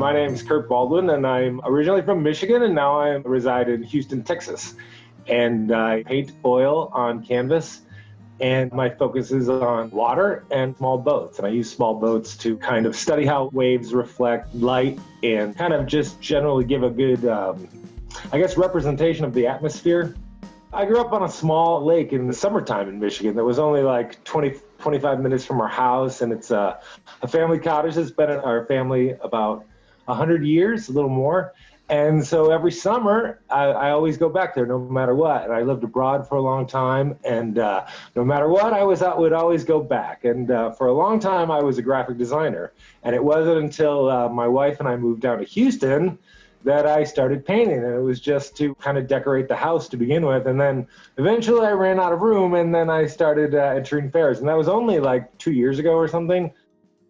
My name is Curt Baldwin, and I'm originally from Michigan, and now I reside in Houston, Texas. And I paint oil on canvas, and my focus is on water and small boats. And I use small boats to kind of study how waves reflect light and kind of just generally give a good, representation of the atmosphere. I grew up on a small lake in the summertime in Michigan that was only like 25 minutes from our house, and it's a family cottage that's been in our family about 100 years, a little more. And so every summer, I always go back there no matter what. And I lived abroad for a long time, and no matter what, would always go back. And for a long time, I was a graphic designer. And it wasn't until my wife and I moved down to Houston that I started painting, and it was just to kind of decorate the house to begin with. And then eventually I ran out of room, and then I started entering fairs, and that was only like 2 years ago or something.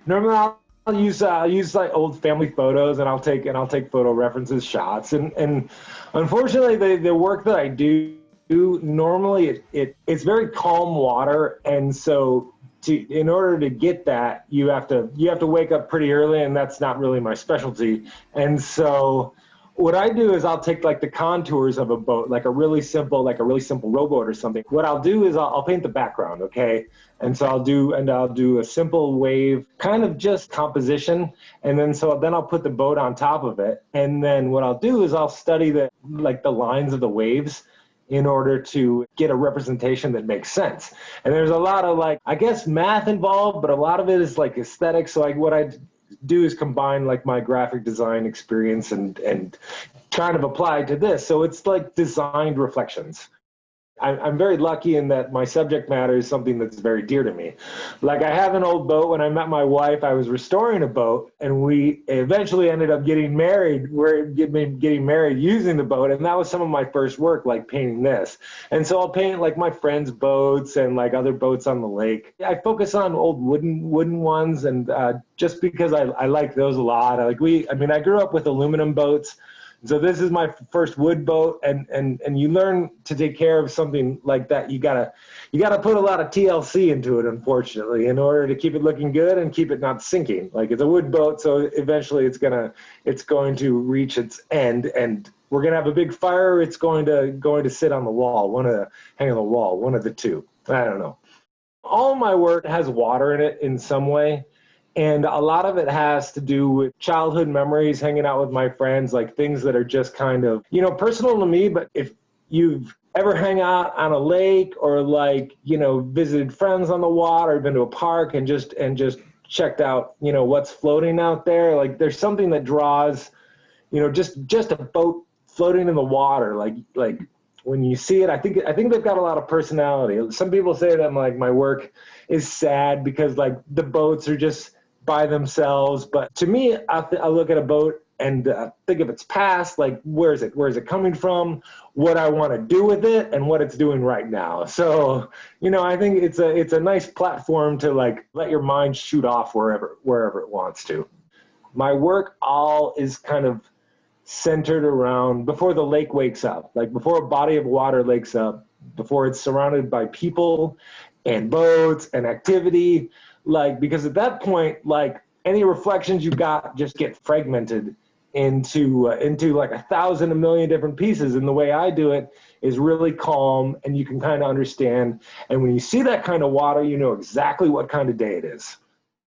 Normally I'll use like old family photos, and I'll take photo references, shots, and unfortunately the work that I do normally it's very calm water, and so in order to get that, you have to wake up pretty early, and that's not really my specialty. And so what I do is I'll take like the contours of a boat, like a really simple rowboat or something. What I'll do is I'll paint the background, okay? And so I'll do a simple wave, kind of just composition, and then I'll put the boat on top of it. And then what I'll do is I'll study the lines of the waves in order to get a representation that makes sense. And there's a lot of math involved, but a lot of it is like aesthetics. So what I do is combine like my graphic design experience and kind of apply it to this. So it's like designed reflections. I'm very lucky in that my subject matter is something that's very dear to me. Like I have an old boat. When I met my wife, I was restoring a boat, and we eventually ended up getting married. We're getting married using the boat, and that was some of my first work, like painting this. And so I'll paint like my friends' boats and like other boats on the lake. I focus on old wooden ones, and just because I like those a lot. I grew up with aluminum boats. So this is my first wood boat, and you learn to take care of something like that. You gotta put a lot of TLC into it, unfortunately, in order to keep it looking good and keep it not sinking. Like it's a wood boat, so eventually it's going to reach its end, and we're gonna have a big fire. It's going to sit on the wall, hang on the wall, one of the two. I don't know. All my work has water in it in some way. And a lot of it has to do with childhood memories, hanging out with my friends, like things that are just kind of, personal to me. But if you've ever hang out on a lake or visited friends on the water, been to a park and just checked out, what's floating out there, like there's something that draws, just a boat floating in the water, like when you see it, I think they've got a lot of personality. Some people say that my work is sad because like the boats are just by themselves, but to me, I look at a boat and think of its past, like where is it coming from, what I want to do with it, and what it's doing right now. So I think it's a nice platform to like let your mind shoot off wherever it wants to. My work all is kind of centered around before the lake wakes up, like before a body of water wakes up, before it's surrounded by people and boats and activity. Because at that point, like any reflections you got just get fragmented into like 1,000, a million different pieces. And the way I do it is really calm, and you can kind of understand. And when you see that kind of water, you know exactly what kind of day it is.